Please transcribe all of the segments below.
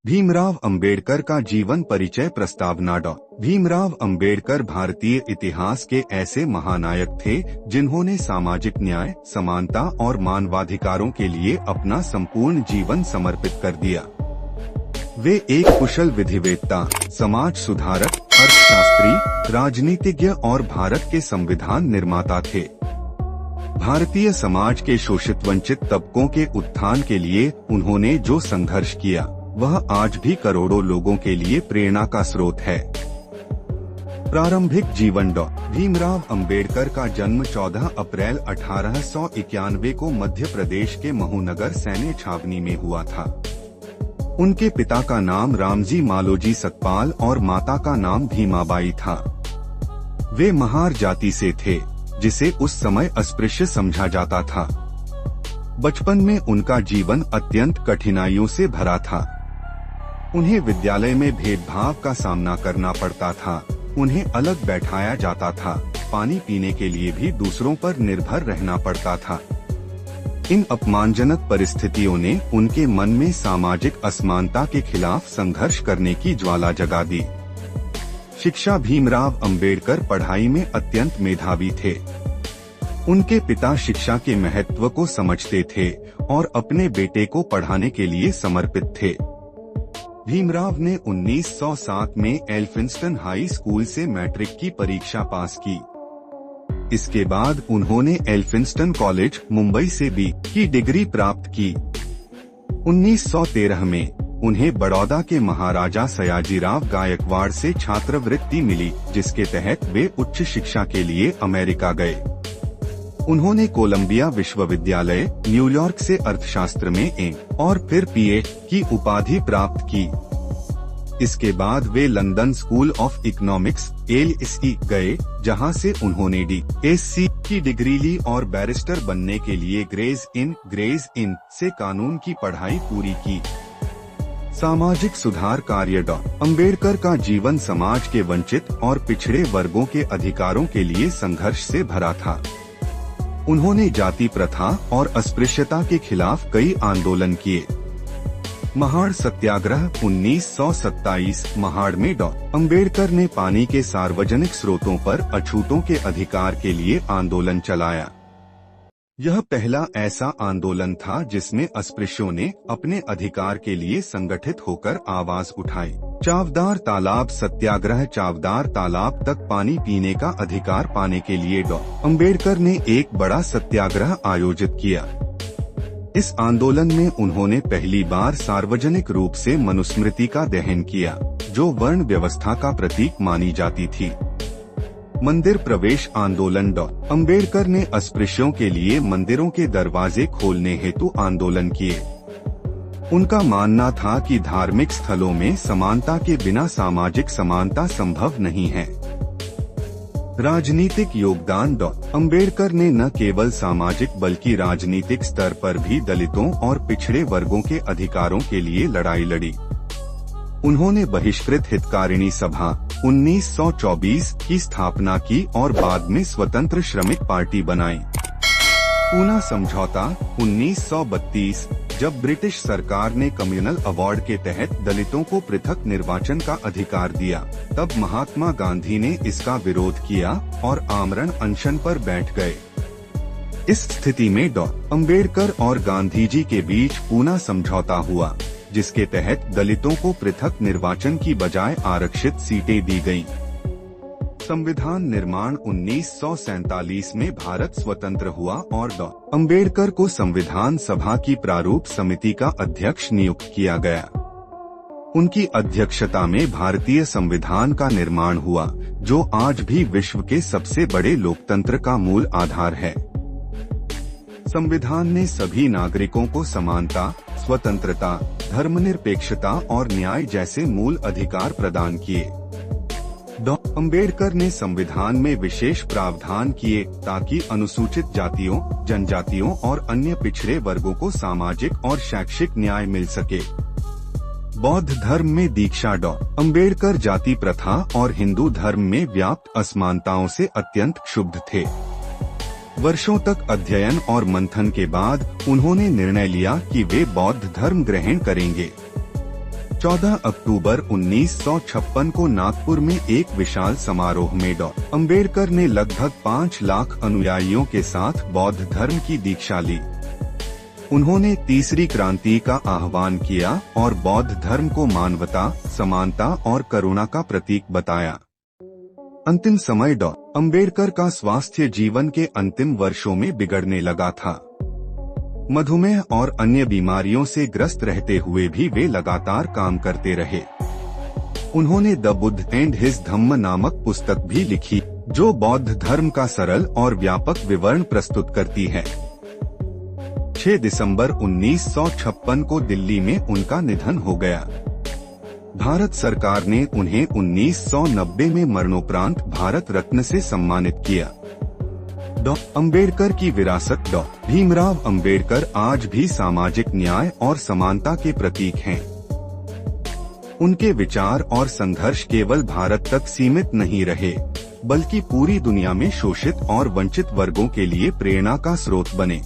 भीमराव अंबेडकर का जीवन परिचय प्रस्तावना। भीमराव अंबेडकर भारतीय इतिहास के ऐसे महानायक थे जिन्होंने सामाजिक न्याय, समानता और मानवाधिकारों के लिए अपना संपूर्ण जीवन समर्पित कर दिया। वे एक कुशल विधिवेत्ता, समाज सुधारक, अर्थशास्त्री, राजनीतिज्ञ और भारत के संविधान निर्माता थे। भारतीय समाज के शोषित वंचित तबकों के उत्थान के लिए उन्होंने जो संघर्ष किया वह आज भी करोड़ों लोगों के लिए प्रेरणा का स्रोत है। प्रारंभिक जीवन। भीमराव अंबेडकर का जन्म 14 अप्रैल 1891 को मध्य प्रदेश के महूनगर सैन्य छावनी में हुआ था। उनके पिता का नाम रामजी मालोजी सकपाल और माता का नाम भीमाबाई था। वे महार जाति से थे, जिसे उस समय अस्पृश्य समझा जाता था। बचपन में उनका जीवन अत्यंत कठिनाइयों से भरा था। उन्हें विद्यालय में भेदभाव का सामना करना पड़ता था। उन्हें अलग बैठाया जाता था। पानी पीने के लिए भी दूसरों पर निर्भर रहना पड़ता था। इन अपमानजनक परिस्थितियों ने उनके मन में सामाजिक असमानता के खिलाफ संघर्ष करने की ज्वाला जगा दी। शिक्षा। भीमराव अंबेडकर पढ़ाई में अत्यंत मेधावी थे। उनके पिता शिक्षा के महत्व को समझते थे और अपने बेटे को पढ़ाने के लिए समर्पित थे। भीमराव ने 1907 में एल्फिंस्टन हाई स्कूल से मैट्रिक की परीक्षा पास की। इसके बाद उन्होंने एल्फिंस्टन कॉलेज, मुंबई से बी की डिग्री प्राप्त की। 1913 में उन्हें बड़ौदा के महाराजा सयाजीराव गायकवाड़ से छात्रवृत्ति मिली, जिसके तहत वे उच्च शिक्षा के लिए अमेरिका गए। उन्होंने कोलंबिया विश्वविद्यालय, न्यूयॉर्क से अर्थशास्त्र में ए और फिर पीए की उपाधि प्राप्त की। इसके बाद वे London School of Economics (LSE) गए, जहां से उन्होंने DSc की डिग्री ली और बैरिस्टर बनने के लिए ग्रेज इन से कानून की पढ़ाई पूरी की। सामाजिक सुधार कार्य। अंबेडकर का जीवन समाज के वंचित और पिछड़े वर्गों के अधिकारों के लिए संघर्ष से भरा था। उन्होंने जाति प्रथा और अस्पृश्यता के खिलाफ कई आंदोलन किए। महाड़ सत्याग्रह 1927। महाड़ में अंबेडकर ने पानी के सार्वजनिक स्रोतों पर अछूतों के अधिकार के लिए आंदोलन चलाया। यह पहला ऐसा आंदोलन था जिसमें अस्पृश्यों ने अपने अधिकार के लिए संगठित होकर आवाज उठाई। चावदार तालाब सत्याग्रह। चावदार तालाब तक पानी पीने का अधिकार पाने के लिए अंबेडकर ने एक बड़ा सत्याग्रह आयोजित किया। इस आंदोलन में उन्होंने पहली बार सार्वजनिक रूप से मनुस्मृति का दहन किया, जो वर्ण व्यवस्था का प्रतीक मानी जाती थी। मंदिर प्रवेश आंदोलन। अंबेडकर ने अस्पृश्यों के लिए मंदिरों के दरवाजे खोलने हेतु आंदोलन किए। उनका मानना था कि धार्मिक स्थलों में समानता के बिना सामाजिक समानता संभव नहीं है। राजनीतिक योगदान। अंबेडकर ने न केवल सामाजिक बल्कि राजनीतिक स्तर पर भी दलितों और पिछड़े वर्गों के अधिकारों के लिए लड़ाई लड़ी। उन्होंने बहिष्कृत हितकारिणी सभा 1924 की स्थापना की और बाद में स्वतंत्र श्रमिक पार्टी बनाई। पूना समझौता 1932। जब ब्रिटिश सरकार ने कम्युनल अवार्ड के तहत दलितों को पृथक निर्वाचन का अधिकार दिया, तब महात्मा गांधी ने इसका विरोध किया और आमरण अनशन पर बैठ गए। इस स्थिति में अंबेडकर और गांधी जी के बीच पूना समझौता हुआ, जिसके तहत दलितों को पृथक निर्वाचन की बजाय आरक्षित सीटें दी गईं। संविधान निर्माण 1947 में भारत स्वतंत्र हुआ और अंबेडकर को संविधान सभा की प्रारूप समिति का अध्यक्ष नियुक्त किया गया। उनकी अध्यक्षता में भारतीय संविधान का निर्माण हुआ, जो आज भी विश्व के सबसे बड़े लोकतंत्र का मूल आधार है। संविधान ने सभी नागरिकों को समानता, स्वतंत्रता, धर्मनिरपेक्षता और न्याय जैसे मूल अधिकार प्रदान किए। अंबेडकर ने संविधान में विशेष प्रावधान किए ताकि अनुसूचित जातियों, जनजातियों और अन्य पिछड़े वर्गों को सामाजिक और शैक्षिक न्याय मिल सके। बौद्ध धर्म में दीक्षा। अंबेडकर जाति प्रथा और हिंदू धर्म में व्याप्त असमानताओं से अत्यंत क्षुब्ध थे। वर्षों तक अध्ययन और मंथन के बाद उन्होंने निर्णय लिया कि वे बौद्ध धर्म ग्रहण करेंगे। 14 अक्टूबर 1956 को नागपुर में एक विशाल समारोह में डॉ. अम्बेडकर ने लगभग 5 लाख अनुयायियों के साथ बौद्ध धर्म की दीक्षा ली। उन्होंने तीसरी क्रांति का आह्वान किया और बौद्ध धर्म को मानवता, समानता और करुणा का प्रतीक बताया। अंतिम समय डॉ. अम्बेडकर का स्वास्थ्य जीवन के अंतिम वर्षों में बिगड़ने लगा था। मधुमेह और अन्य बीमारियों से ग्रस्त रहते हुए भी वे लगातार काम करते रहे। उन्होंने द बुद्ध एंड हिज धम्म नामक पुस्तक भी लिखी, जो बौद्ध धर्म का सरल और व्यापक विवरण प्रस्तुत करती है। 6 दिसंबर 1956 को दिल्ली में उनका निधन हो गया। भारत सरकार ने उन्हें 1990 में मरणोपरांत भारत रत्न से सम्मानित किया। डॉ. अम्बेडकर की विरासत डॉ. भीमराव अम्बेडकर आज भी सामाजिक न्याय और समानता के प्रतीक हैं। उनके विचार और संघर्ष केवल भारत तक सीमित नहीं रहे, बल्कि पूरी दुनिया में शोषित और वंचित वर्गों के लिए प्रेरणा का स्रोत बने।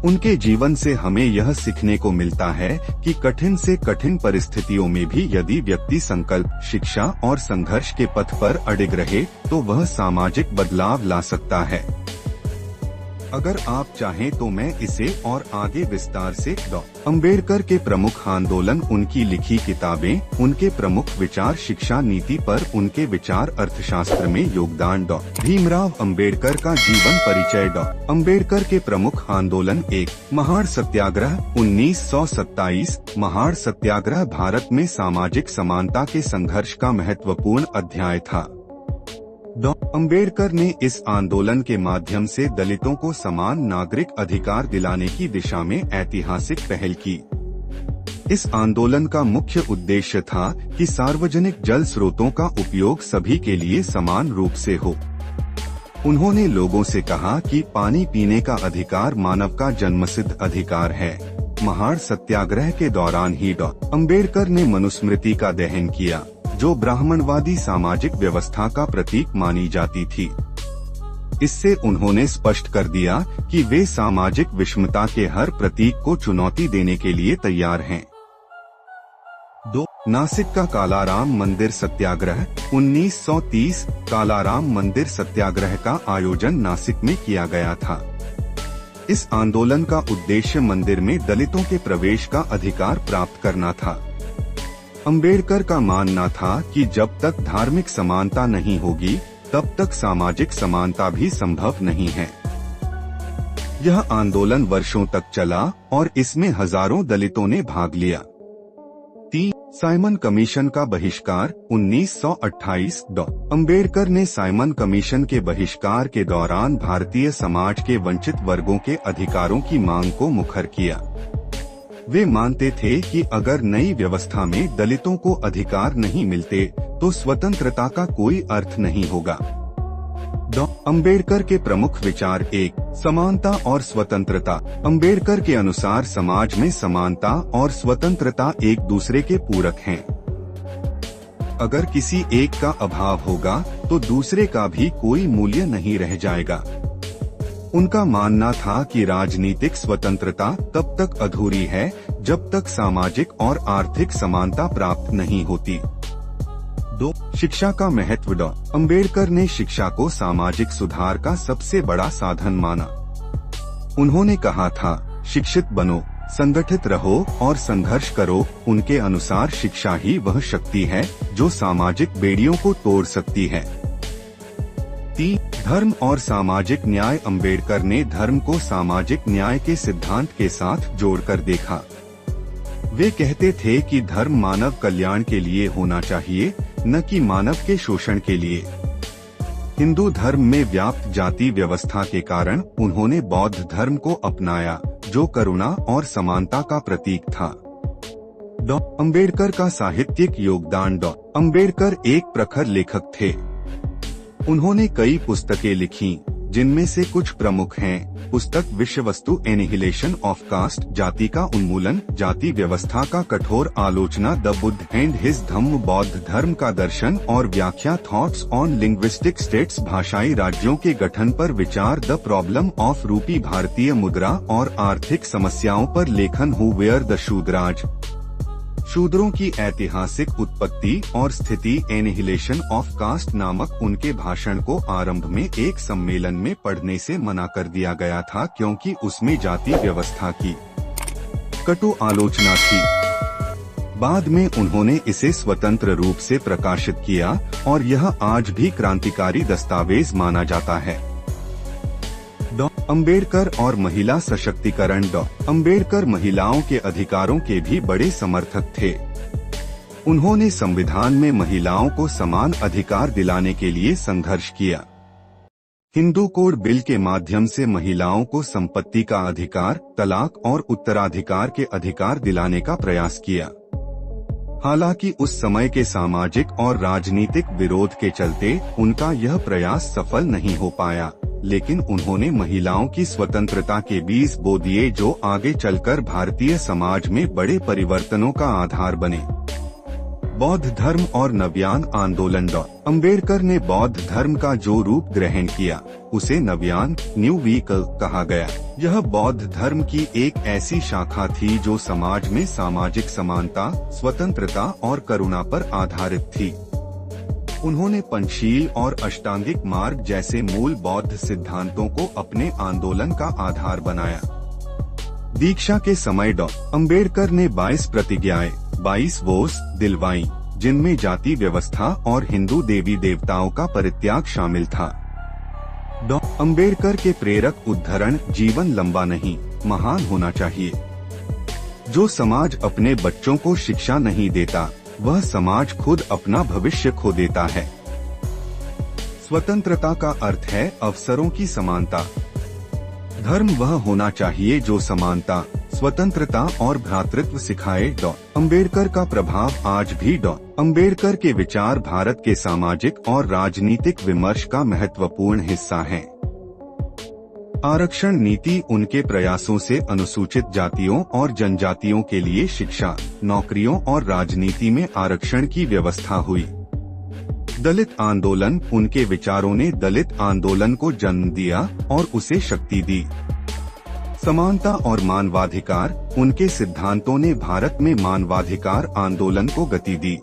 उनके जीवन से हमें यह सीखने को मिलता है कि कठिन से कठिन परिस्थितियों में भी यदि व्यक्ति संकल्प, शिक्षा और संघर्ष के पथ पर अडिग रहे तो वह सामाजिक बदलाव ला सकता है। अगर आप चाहें तो मैं इसे और आगे विस्तार से डॉ. अम्बेडकर के प्रमुख आंदोलन, उनकी लिखी किताबें, उनके प्रमुख विचार, शिक्षा नीति पर उनके विचार, अर्थशास्त्र में योगदान, डॉ. भीमराव अम्बेडकर का जीवन परिचय, डॉ. अम्बेडकर के प्रमुख आंदोलन। 1. महाड़ सत्याग्रह 1927। महाड़ सत्याग्रह भारत में सामाजिक समानता के संघर्ष का महत्वपूर्ण अध्याय था। डॉ. अम्बेडकर ने इस आंदोलन के माध्यम से दलितों को समान नागरिक अधिकार दिलाने की दिशा में ऐतिहासिक पहल की। इस आंदोलन का मुख्य उद्देश्य था कि सार्वजनिक जल स्रोतों का उपयोग सभी के लिए समान रूप से हो। उन्होंने लोगों से कहा कि पानी पीने का अधिकार मानव का जन्मसिद्ध अधिकार है। महाड़ सत्याग्रह के दौरान ही डॉ. अम्बेडकर ने मनुस्मृति का दहन किया, जो ब्राह्मणवादी सामाजिक व्यवस्था का प्रतीक मानी जाती थी। इससे उन्होंने स्पष्ट कर दिया कि वे सामाजिक विषमता के हर प्रतीक को चुनौती देने के लिए तैयार हैं। 2. नासिक का कालाराम मंदिर सत्याग्रह 1930। कालाराम मंदिर सत्याग्रह का आयोजन नासिक में किया गया था। इस आंदोलन का उद्देश्य मंदिर में दलितों के प्रवेश का अधिकार प्राप्त करना था। अम्बेडकर का मानना था कि जब तक धार्मिक समानता नहीं होगी, तब तक सामाजिक समानता भी संभव नहीं है। यह आंदोलन वर्षों तक चला और इसमें हजारों दलितों ने भाग लिया। 3. साइमन कमीशन का बहिष्कार 1928। डॉ. अम्बेडकर ने साइमन कमीशन के बहिष्कार के दौरान भारतीय समाज के वंचित वर्गों के अधिकारों की मांग को मुखर किया। वे मानते थे कि अगर नई व्यवस्था में दलितों को अधिकार नहीं मिलते तो स्वतंत्रता का कोई अर्थ नहीं होगा। डॉ. अम्बेडकर के प्रमुख विचार। 1. समानता और स्वतंत्रता। अम्बेडकर के अनुसार समाज में समानता और स्वतंत्रता एक दूसरे के पूरक हैं। अगर किसी एक का अभाव होगा तो दूसरे का भी कोई मूल्य नहीं रह जाएगा। उनका मानना था कि राजनीतिक स्वतंत्रता तब तक अधूरी है जब तक सामाजिक और आर्थिक समानता प्राप्त नहीं होती। 2. शिक्षा का महत्व। डॉ. अम्बेडकर ने शिक्षा को सामाजिक सुधार का सबसे बड़ा साधन माना। उन्होंने कहा था, शिक्षित बनो, संगठित रहो और संघर्ष करो। उनके अनुसार शिक्षा ही वह शक्ति है जो सामाजिक बेड़ियों को तोड़ सकती है। 3. धर्म और सामाजिक न्याय। अम्बेडकर ने धर्म को सामाजिक न्याय के सिद्धांत के साथ जोड़कर देखा। वे कहते थे कि धर्म मानव कल्याण के लिए होना चाहिए, न कि मानव के शोषण के लिए। हिंदू धर्म में व्याप्त जाति व्यवस्था के कारण उन्होंने बौद्ध धर्म को अपनाया, जो करुणा और समानता का प्रतीक था। डॉ. अम्बेडकर का साहित्यिक योगदान। डॉ. अम्बेडकर एक प्रखर लेखक थे। उन्होंने कई पुस्तकें लिखीं, जिनमें से कुछ प्रमुख हैं। पुस्तक विषयवस्तु एनिहिलेशन ऑफ कास्ट, जाति का उन्मूलन, जाति व्यवस्था का कठोर आलोचना, द बुद्ध एंड हिज धम्म, बौद्ध धर्म का दर्शन और व्याख्या, थॉट्स ऑन लिंग्विस्टिक स्टेट्स, भाषाई राज्यों के गठन पर विचार, द प्रॉब्लम ऑफ रूपी, भारतीय मुद्रा और आर्थिक समस्याओं पर लेखन, हु वेयर द शूद्राज, शूद्रों की ऐतिहासिक उत्पत्ति और स्थिति एनिहिलेशन ऑफ कास्ट नामक उनके भाषण को आरंभ में एक सम्मेलन में पढ़ने से मना कर दिया गया था, क्योंकि उसमें जाति व्यवस्था की कटु आलोचना थी। बाद में उन्होंने इसे स्वतंत्र रूप से प्रकाशित किया और यह आज भी क्रांतिकारी दस्तावेज माना जाता है। डॉ. अंबेडकर और महिला सशक्तिकरण। डॉ. अंबेडकर महिलाओं के अधिकारों के भी बड़े समर्थक थे। उन्होंने संविधान में महिलाओं को समान अधिकार दिलाने के लिए संघर्ष किया। हिंदू कोड बिल के माध्यम से महिलाओं को संपत्ति का अधिकार, तलाक और उत्तराधिकार के अधिकार दिलाने का प्रयास किया। हालांकि उस समय के सामाजिक और राजनीतिक विरोध के चलते उनका यह प्रयास सफल नहीं हो पाया, लेकिन उन्होंने महिलाओं की स्वतंत्रता के बीज बो दिए जो आगे चलकर भारतीय समाज में बड़े परिवर्तनों का आधार बने। बौद्ध धर्म और नव्यान आंदोलन। डॉ. अंबेडकर ने बौद्ध धर्म का जो रूप ग्रहण किया उसे नव्यान न्यू व्हीकल कहा गया। यह बौद्ध धर्म की एक ऐसी शाखा थी जो समाज में सामाजिक समानता, स्वतंत्रता और करुणा पर आधारित थी। उन्होंने पंचशील और अष्टांगिक मार्ग जैसे मूल बौद्ध सिद्धांतों को अपने आंदोलन का आधार बनाया। दीक्षा के समय डॉ. अंबेडकर ने 22 प्रतिज्ञाएं, 22 वोस दिलवाई, जिनमें जाति व्यवस्था और हिंदू देवी देवताओं का परित्याग शामिल था। डॉ. अंबेडकर के प्रेरक उद्धरण जीवन लंबा नहीं, महान होना चाहिए। जो समाज अपने बच्चों को शिक्षा नहीं देता, वह समाज खुद अपना भविष्य खो देता है। स्वतंत्रता का अर्थ है अवसरों की समानता। धर्म वह होना चाहिए जो समानता, स्वतंत्रता और भ्रातृत्व सिखाए। डॉ. अंबेडकर का प्रभाव आज भी। डॉ. अंबेडकर के विचार भारत के सामाजिक और राजनीतिक विमर्श का महत्वपूर्ण हिस्सा हैं। आरक्षण नीति उनके प्रयासों से अनुसूचित जातियों और जनजातियों के लिए शिक्षा, नौकरियों और राजनीति में आरक्षण की व्यवस्था हुई। दलित आंदोलन उनके विचारों ने दलित आंदोलन को जन्म दिया और उसे शक्ति दी। समानता और मानवाधिकार उनके सिद्धांतों ने भारत में मानवाधिकार आंदोलन को गति दी।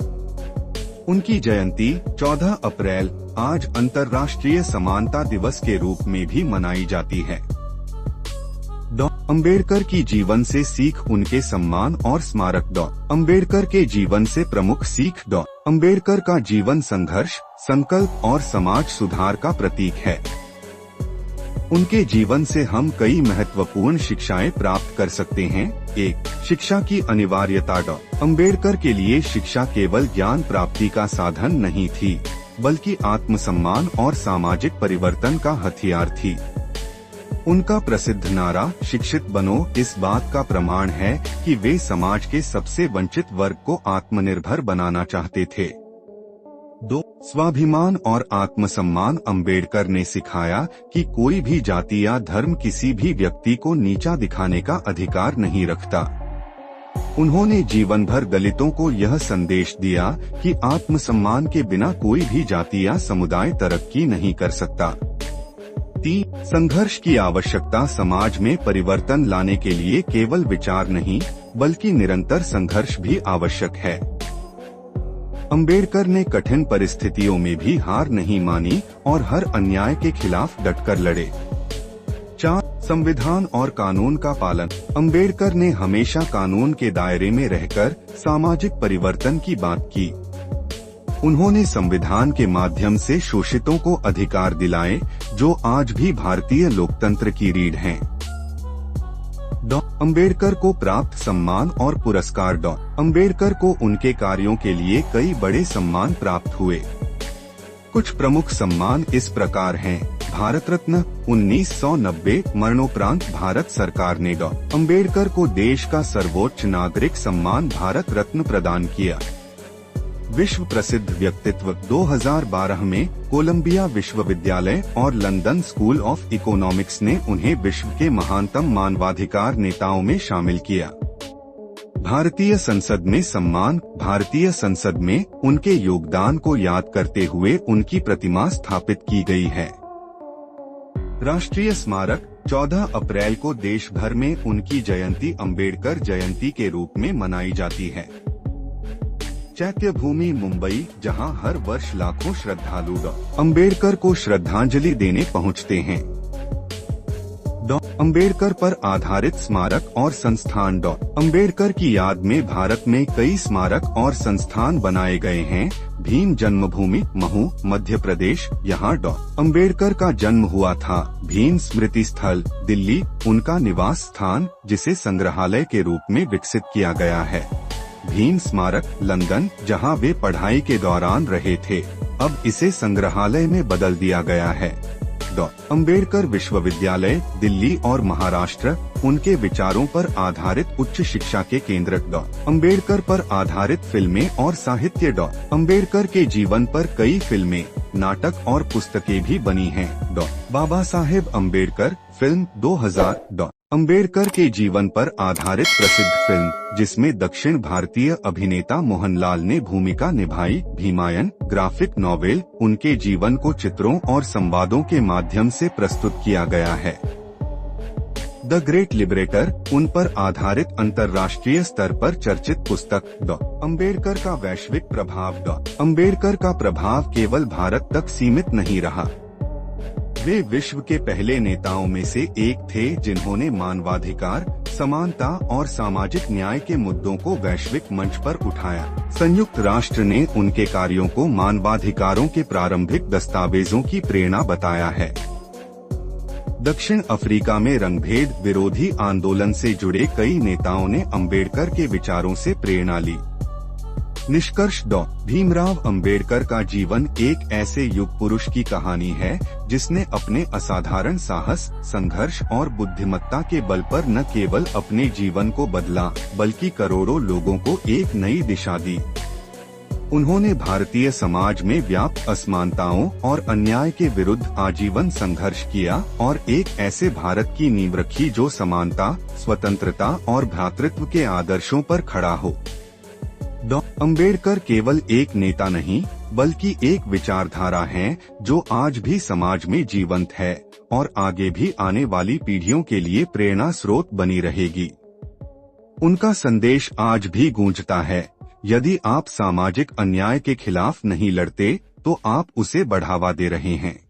उनकी जयंती 14 अप्रैल आज अंतर्राष्ट्रीय समानता दिवस के रूप में भी मनाई जाती है। डॉ. अंबेडकर की जीवन से सीख उनके सम्मान और स्मारक। डॉ. अंबेडकर के जीवन से प्रमुख सीख। डॉ. अंबेडकर का जीवन संघर्ष, संकल्प और समाज सुधार का प्रतीक है। उनके जीवन से हम कई महत्वपूर्ण शिक्षाएं प्राप्त कर सकते हैं। 1. शिक्षा की अनिवार्यता। डॉ. अंबेडकर के लिए शिक्षा केवल ज्ञान प्राप्ति का साधन नहीं थी, बल्कि आत्मसम्मान और सामाजिक परिवर्तन का हथियार थी। उनका प्रसिद्ध नारा शिक्षित बनो इस बात का प्रमाण है कि वे समाज के सबसे वंचित वर्ग को आत्मनिर्भर बनाना चाहते थे। 2. स्वाभिमान और आत्मसम्मान। अंबेडकर ने सिखाया कि कोई भी जाति या धर्म किसी भी व्यक्ति को नीचा दिखाने का अधिकार नहीं रखता। उन्होंने जीवन भर दलितों को यह संदेश दिया कि आत्मसम्मान के बिना कोई भी जाति या समुदाय तरक्की नहीं कर सकता। 3. संघर्ष की आवश्यकता। समाज में परिवर्तन लाने के लिए केवल विचार नहीं, बल्कि निरंतर संघर्ष भी आवश्यक है। अंबेडकर ने कठिन परिस्थितियों में भी हार नहीं मानी और हर अन्याय के खिलाफ डटकर लड़े। 4. संविधान और कानून का पालन। अंबेडकर ने हमेशा कानून के दायरे में रहकर सामाजिक परिवर्तन की बात की। उन्होंने संविधान के माध्यम से शोषितों को अधिकार दिलाए, जो आज भी भारतीय लोकतंत्र की रीढ़ हैं। डॉ. अंबेडकर को प्राप्त सम्मान और पुरस्कार। डॉ. अंबेडकर को उनके कार्यों के लिए कई बड़े सम्मान प्राप्त हुए। कुछ प्रमुख सम्मान इस प्रकार हैं। भारत रत्न 1990 मरणोपरांत भारत सरकार ने डॉ. अंबेडकर को देश का सर्वोच्च नागरिक सम्मान भारत रत्न प्रदान किया। विश्व प्रसिद्ध व्यक्तित्व 2012 में कोलंबिया विश्वविद्यालय और लंदन स्कूल ऑफ इकोनॉमिक्स ने उन्हें विश्व के महानतम मानवाधिकार नेताओं में शामिल किया। भारतीय संसद में सम्मान। भारतीय संसद में उनके योगदान को याद करते हुए उनकी प्रतिमा स्थापित की गई है। राष्ट्रीय स्मारक 14 अप्रैल को देश भर में उनकी जयंती अंबेडकर जयंती के रूप में मनाई जाती है। चैत्य भूमि मुंबई, जहां हर वर्ष लाखों श्रद्धालु अंबेडकर को श्रद्धांजलि देने पहुंचते हैं। अंबेडकर पर आधारित स्मारक और संस्थान। अंबेडकर की याद में भारत में कई स्मारक और संस्थान बनाए गए हैं। भीम जन्मभूमि महू, मध्य प्रदेश, यहाँ अंबेडकर का जन्म हुआ था। भीम स्मृति स्थल दिल्ली, उनका निवास स्थान जिसे संग्रहालय के रूप में विकसित किया गया है। भीम स्मारक लंदन, जहाँ वे पढ़ाई के दौरान रहे थे, अब इसे संग्रहालय में बदल दिया गया है। अंबेडकर विश्वविद्यालय दिल्ली और महाराष्ट्र, उनके विचारों पर आधारित उच्च शिक्षा के केंद्र। अंबेडकर पर आधारित फिल्में और साहित्य। अंबेडकर के जीवन पर कई फिल्में, नाटक और पुस्तकें भी बनी हैं। बाबा साहेब अंबेडकर फिल्म 2000। अंबेडकर के जीवन पर आधारित प्रसिद्ध फिल्म, जिसमें दक्षिण भारतीय अभिनेता मोहनलाल ने भूमिका निभाई। भीमायन ग्राफिक नॉवेल, उनके जीवन को चित्रों और संवादों के माध्यम से प्रस्तुत किया गया है। द ग्रेट लिबरेटर, उन पर आधारित अंतर्राष्ट्रीय स्तर पर चर्चित पुस्तक। अंबेडकर का वैश्विक प्रभाव। अंबेडकर का प्रभाव केवल भारत तक सीमित नहीं रहा। वे विश्व के पहले नेताओं में से एक थे जिन्होंने मानवाधिकार, समानता और सामाजिक न्याय के मुद्दों को वैश्विक मंच पर उठाया। संयुक्त राष्ट्र ने उनके कार्यों को मानवाधिकारों के प्रारंभिक दस्तावेजों की प्रेरणा बताया है। दक्षिण अफ्रीका में रंगभेद विरोधी आंदोलन से जुड़े कई नेताओं ने अंबेडकर के विचारों से प्रेरणा ली। निष्कर्ष। भीमराव अंबेडकर का जीवन एक ऐसे युग पुरुष की कहानी है जिसने अपने असाधारण साहस, संघर्ष और बुद्धिमत्ता के बल पर न केवल अपने जीवन को बदला, बल्कि करोड़ों लोगों को एक नई दिशा दी। उन्होंने भारतीय समाज में व्याप्त असमानताओं और अन्याय के विरुद्ध आजीवन संघर्ष किया और एक ऐसे भारत की नींव रखी जो समानता, स्वतंत्रता और भ्रातृत्व के आदर्शों पर खड़ा हो। अंबेडकर केवल एक नेता नहीं, बल्कि एक विचारधारा है जो आज भी समाज में जीवंत है और आगे भी आने वाली पीढ़ियों के लिए प्रेरणा स्रोत बनी रहेगी। उनका संदेश आज भी गूंजता है, यदि आप सामाजिक अन्याय के खिलाफ नहीं लड़ते, तो आप उसे बढ़ावा दे रहे हैं।